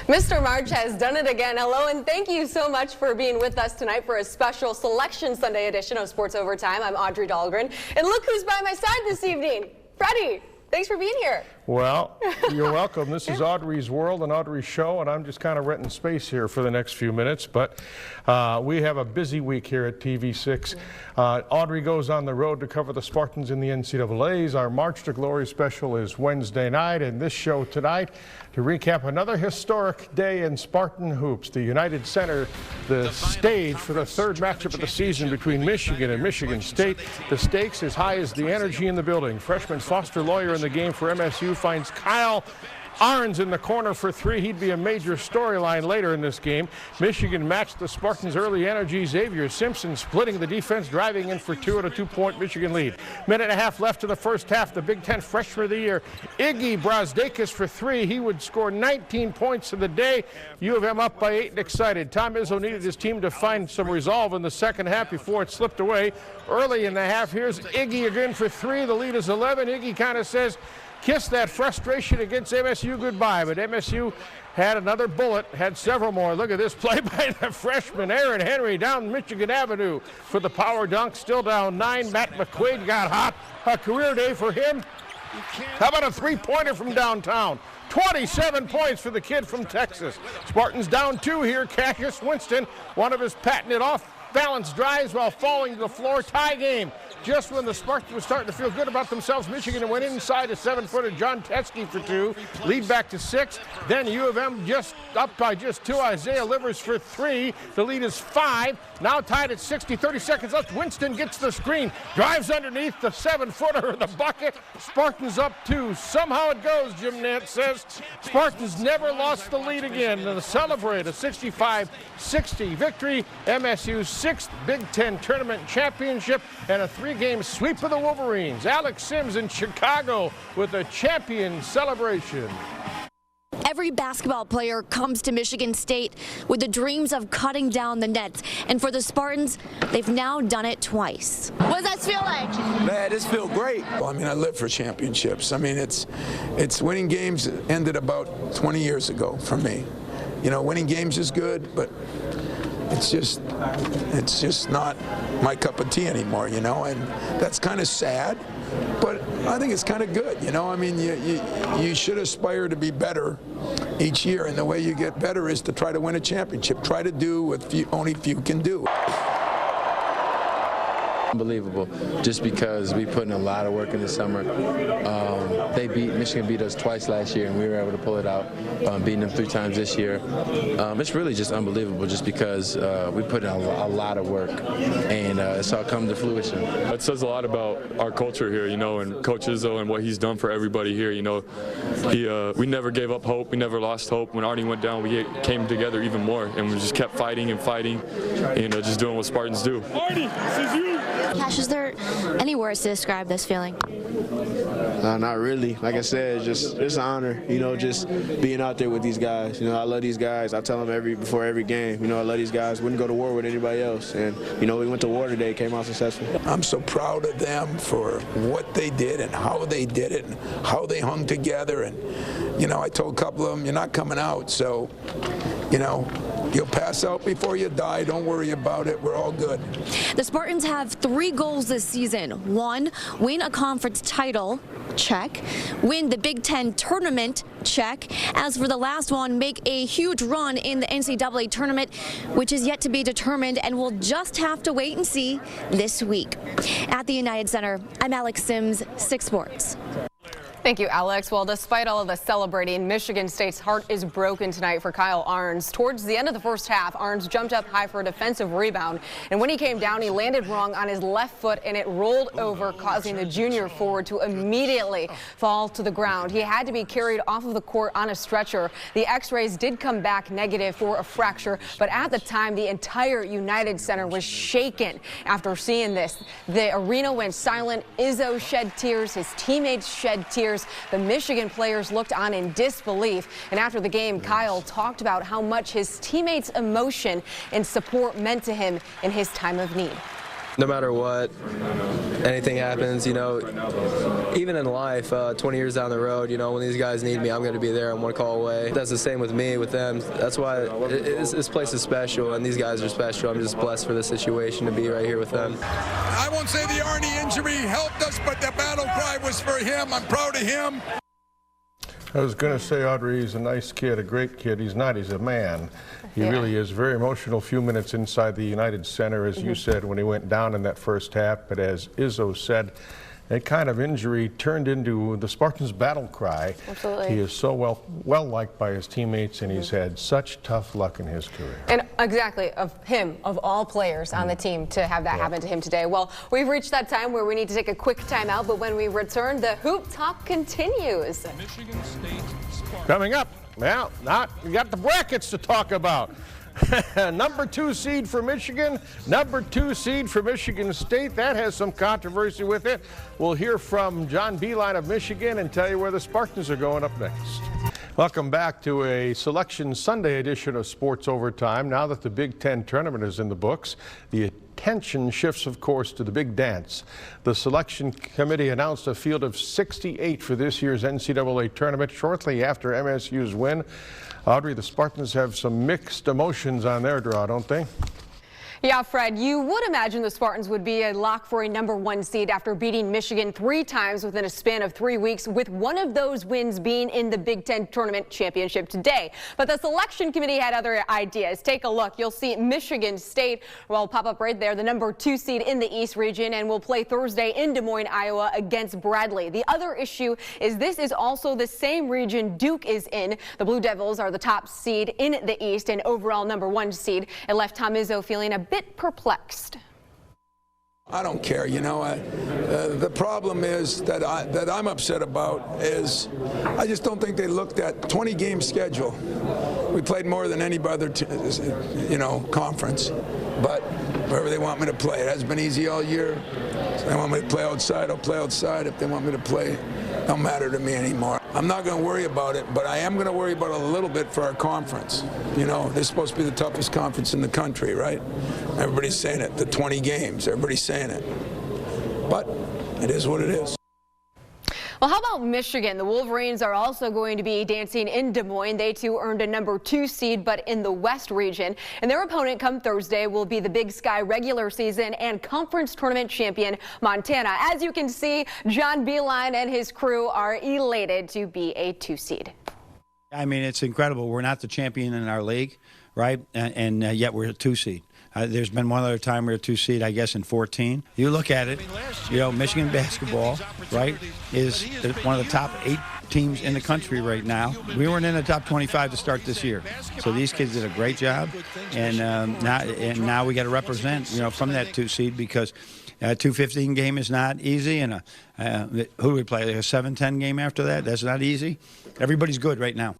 Mr. March has done it again. Hello, and thank you so much for being with us tonight for a special Selection Sunday edition of Sports Overtime. I'm Audrey Dahlgren, and look who's by my side this evening. Freddie, thanks for being here. Well, you're welcome. This is Audrey's World and Audrey's Show, and I'm just kind of renting space here for the next few minutes. But we have a busy week here at TV6. Audrey goes on the road to cover the Spartans in the NCAAs. Our March to Glory special is Wednesday night, and this show tonight to recap another historic day in Spartan hoops. The United Center, the stage for the third matchup of the season between Michigan and Michigan State. The stakes as high as the energy in the building. Freshman Foster Loyer in the game for MSU finds Kyle Ahrens in the corner for three. He'd be a major storyline later in this game. Michigan matched the Spartans' early energy. Xavier Simpson splitting the defense, driving in for two at a 2-point Michigan lead. Minute and a half left in the first half. The Big Ten Freshman of the Year, Iggy Brazdeikis for three. He would score 19 points in the day. U of M up by 8 and excited. Tom Izzo needed his team to find some resolve in the second half before it slipped away. Early in the half, here's Iggy again for three. The lead is 11. Iggy kind of says, kiss that frustration against MSU goodbye, but MSU had another bullet, had several more. Look at this play by the freshman Aaron Henry down Michigan Avenue for the power dunk, still down 9. Matt McQuaid got hot. A career day for him. How about a three-pointer from downtown? 27 points for the kid from Texas. Spartans down 2 here. Cassius Winston, one of his patented off-balance drives while falling to the floor. Tie game. Just when the Spartans were starting to feel good about themselves, Michigan went inside a 7-footer John Teske for 2, lead back to 6. Then U of M just up by just 2. Isaiah Livers for 3. The lead is 5. Now tied at 60, 30 seconds left. Winston gets the screen, drives underneath the 7-footer of the bucket. Spartans up 2. Somehow it goes, Jim Nantz says. Spartans never lost the lead again. And to celebrate a 65-60 victory, MSU's 6th Big Ten Tournament Championship and a 3-game sweep of the Wolverines. Alex Sims in Chicago with a champion celebration. Every basketball player comes to Michigan State with the dreams of cutting down the nets. And for the Spartans, they've now done it twice. What does that feel like? Man, this feels great. Well, I mean, I live for championships. I mean, it's winning games ended about 20 years ago for me. You know, winning games is good, but it's just not my cup of tea anymore, you know, and that's kind of sad, but I think it's kind of good, you know. I mean, you should aspire to be better each year, and the way you get better is to try to win a championship. Try to do what only few can do. Unbelievable, just because we put in a lot of work in the summer. Michigan beat us twice last year, and we were able to pull it out, beating them 3 times this year. It's really just unbelievable, just because we put in a lot of work, and it's all come to fruition. It says a lot about our culture here, you know, and Coach Izzo and what he's done for everybody here. You know, we never gave up hope. We never lost hope. When Arnie went down, we came together even more, and we just kept fighting and fighting, and just doing what Spartans do. Arnie, this is you. Cash, is there any words to describe this feeling? Not really. Like I said, it's just an honor, you know, just being out there with these guys. You know, I love these guys. I tell them before every game, you know, I love these guys. Wouldn't go to war with anybody else. And, you know, we went to war today, came out successful. I'm so proud of them for what they did and how they did it and how they hung together. And, you know, I told a couple of them, you're not coming out. So, you know, you'll pass out before you die. Don't worry about it. We're all good. The Spartans have 3 goals this season. 1, win a conference title. Check. Win the Big Ten tournament. Check. As for the last one, make a huge run in the NCAA tournament, which is yet to be determined, and we'll just have to wait and see this week. At the United Center, I'm Alex Sims, 6 Sports. Thank you, Alex. Well, despite all of the celebrating, Michigan State's heart is broken tonight for Kyle Ahrens. Towards the end of the first half, Ahrens jumped up high for a defensive rebound, and when he came down, he landed wrong on his left foot, and it rolled over, causing the junior forward to immediately fall to the ground. He had to be carried off of the court on a stretcher. The x-rays did come back negative for a fracture, but at the time, the entire United Center was shaken after seeing this. The arena went silent. Izzo shed tears. His teammates shed tears. The Michigan players looked on in disbelief, and after the game, Kyle talked about how much his teammates' emotion and support meant to him in his time of need. No matter what, anything happens, you know, even in life, 20 years down the road, you know, when these guys need me, I'm going to be there. I'm one call away. That's the same with me, with them. That's why this place is special, and these guys are special. I'm just blessed for this situation to be right here with them. I won't say the Arnie injury helped us, but the battle cry was for him. I'm proud of him. I was going to say, Audrey, he's a nice kid, a great kid. He's not. He's a man. He really is. Very emotional few minutes inside the United Center, as you said, when he went down in that first half. But as Izzo said, that kind of injury turned into the Spartans' battle cry. Absolutely. He is so well liked by his teammates, and he's had such tough luck in his career. And exactly, of him, of all players on the team, to have that happen to him today. Well, we've reached that time where we need to take a quick timeout, but when we return, the Hoop Talk continues. Michigan State Spartans. Coming up, well, we got the brackets to talk about. Number 2 seed for Michigan, number 2 seed for Michigan State. That has some controversy with it. We'll hear from John Beilein of Michigan and tell you where the Spartans are going up next. Welcome back to a Selection Sunday edition of Sports Overtime. Now that the Big Ten tournament is in the books, the attention shifts, of course, to the big dance. The selection committee announced a field of 68 for this year's NCAA tournament shortly after MSU's win. Audrey, the Spartans have some mixed emotions on their draw, don't they? Yeah, Fred, you would imagine the Spartans would be a lock for a number 1 seed after beating Michigan 3 times within a span of 3 weeks, with one of those wins being in the Big Ten tournament championship today. But the selection committee had other ideas. Take a look. You'll see Michigan State will pop up right there, the number 2 seed in the East region, and will play Thursday in Des Moines, Iowa against Bradley. The other issue is this is also the same region Duke is in. The Blue Devils are the top seed in the East and overall number 1 seed. It left Tom Izzo feeling a bit perplexed. I don't care, you know. The problem is that I'm upset about is I just don't think they looked at 20-game schedule. We played more than any other, conference. But wherever they want me to play, it hasn't been easy all year. If they want me to play outside, I'll play outside. If they want me to play, it don't matter to me anymore. I'm not going to worry about it, but I am going to worry about it a little bit for our conference. You know, this is supposed to be the toughest conference in the country, right? Everybody's saying it, the 20 games, everybody's saying it. But it is what it is. Well, how about Michigan? The Wolverines are also going to be dancing in Des Moines. They too earned a number 2 seed, but in the West region. And their opponent come Thursday will be the Big Sky regular season and conference tournament champion Montana. As you can see, John Beilein and his crew are elated to be a 2 seed. I mean, it's incredible. We're not the champion in our league, right? And yet we're a 2 seed. There's been one other time we were a 2 seed, I guess, in 14. You look at it, you know, Michigan basketball, right, is one of the top 8 teams in the country right now. We weren't in the top 25 to start this year. So these kids did a great job, and now we got to represent, you know, from that 2 seed, because a 2-15 game is not easy, and who do we play? A 7-10 game after that? That's not easy. Everybody's good right now.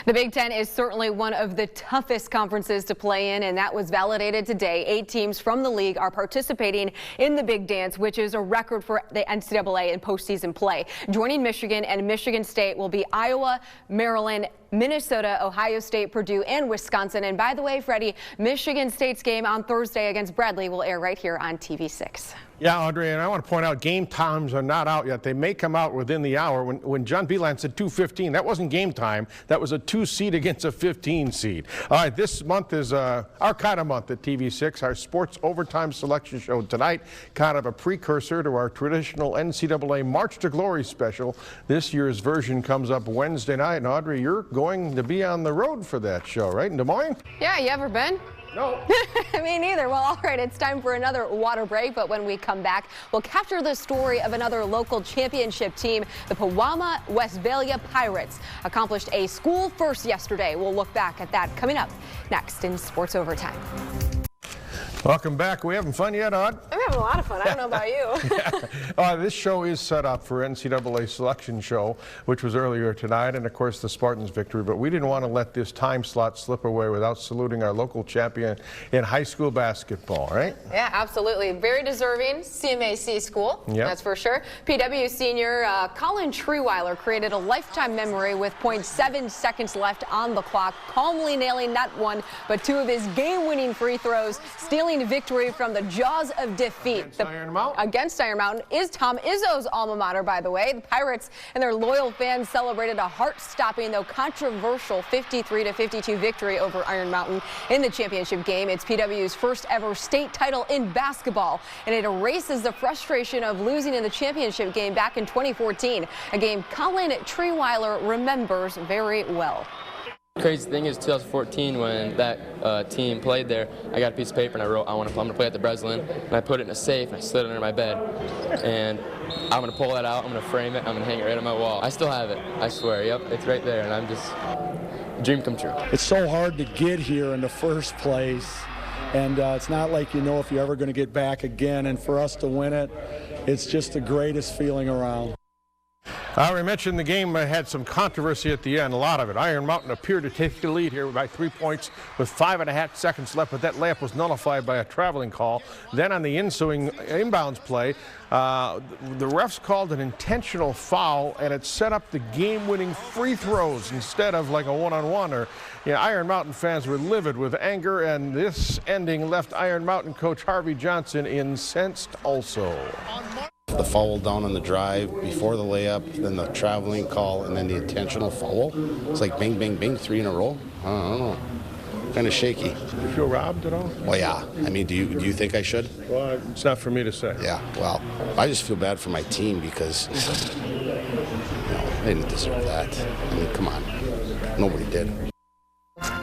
The Big Ten is certainly one of the toughest conferences to play in, and that was validated today. 8 teams from the league are participating in the Big Dance, which is a record for the NCAA in postseason play. Joining Michigan and Michigan State will be Iowa, Maryland, Minnesota, Ohio State, Purdue, and Wisconsin. And by the way, Freddie, Michigan State's game on Thursday against Bradley will air right here on TV6. Yeah, Audrey, and I want to point out game times are not out yet. They may come out within the hour. When John Beilein said 2:15, that wasn't game time. That was a 2 seed against a 15 seed. All right, this month is our kind of month at TV6, our Sports Overtime selection show tonight, kind of a precursor to our traditional NCAA March to Glory special. This year's version comes up Wednesday night, and Audrey, you're going to be on the road for that show, right, in Des Moines? Yeah, you ever been? No. Me neither. Well, all right, it's time for another water break, but when we come back, we'll capture the story of another local championship team. The Pewamo Westphalia Pirates accomplished a school first yesterday. We'll look back at that coming up next in Sports Overtime. Welcome back. We having fun yet, Aud? I'm having a lot of fun. I don't know about you. Yeah. This show is set up for NCAA selection show, which was earlier tonight, and of course the Spartans' victory. But we didn't want to let this time slot slip away without saluting our local champion in high school basketball, right? Yeah, absolutely. Very deserving CMAC school, that's for sure. PW senior Colin Trewiler created a lifetime memory with 0.7 seconds left on the clock, calmly nailing not one but 2 of his game-winning free throws, stealing thrilling victory from the jaws of defeat. Against Iron Mountain is Tom Izzo's alma mater, by the way. The Pirates and their loyal fans celebrated a heart-stopping, though controversial, 53-52 victory over Iron Mountain in the championship game. It's PW's first ever state title in basketball, and it erases the frustration of losing in the championship game back in 2014, a game Colin Treeweiler remembers very well. Crazy thing is 2014 when that team played there, I got a piece of paper and I wrote I'm going to play at the Breslin, and I put it in a safe and I slid it under my bed, and I'm going to pull that out, I'm going to frame it, I'm going to hang it right on my wall. I still have it, I swear. Yep, it's right there, and I'm just, dream come true. It's so hard to get here in the first place, and it's not like you know if you're ever going to get back again, and for us to win it, it's just the greatest feeling around. We mentioned the game had some controversy at the end, a lot of it. Iron Mountain appeared to take the lead here by 3 points with 5.5 seconds left, but that layup was nullified by a traveling call. Then on the ensuing inbounds play, the refs called an intentional foul, and it set up the game-winning free throws instead of like a one-on-one. Iron Mountain fans were livid with anger, and this ending left Iron Mountain coach Harvey Johnson incensed also. The foul down on the drive before the layup, then the traveling call, and then the intentional foul. It's like bing, bing, bing, 3 in a row. I don't know. Kind of shaky. Do you feel robbed at all? Well, yeah. I mean, do you think I should? Well, it's not for me to say. Yeah, well, I just feel bad for my team because, they didn't deserve that. I mean, come on. Nobody did.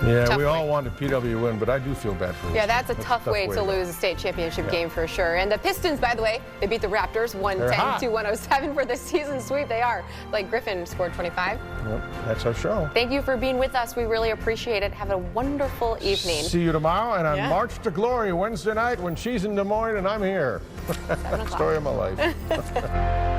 Yeah, tough we way. all wanted PW to win, but I do feel bad for them. Yeah, that's a tough way to lose a state championship game for sure. And the Pistons, by the way, they beat the Raptors 110-107 for the season sweep. They are. Blake Griffin scored 25. Yep, that's our show. Thank you for being with us. We really appreciate it. Have a wonderful evening. See you tomorrow, and on March to Glory Wednesday night when she's in Des Moines and I'm here. Story of my life.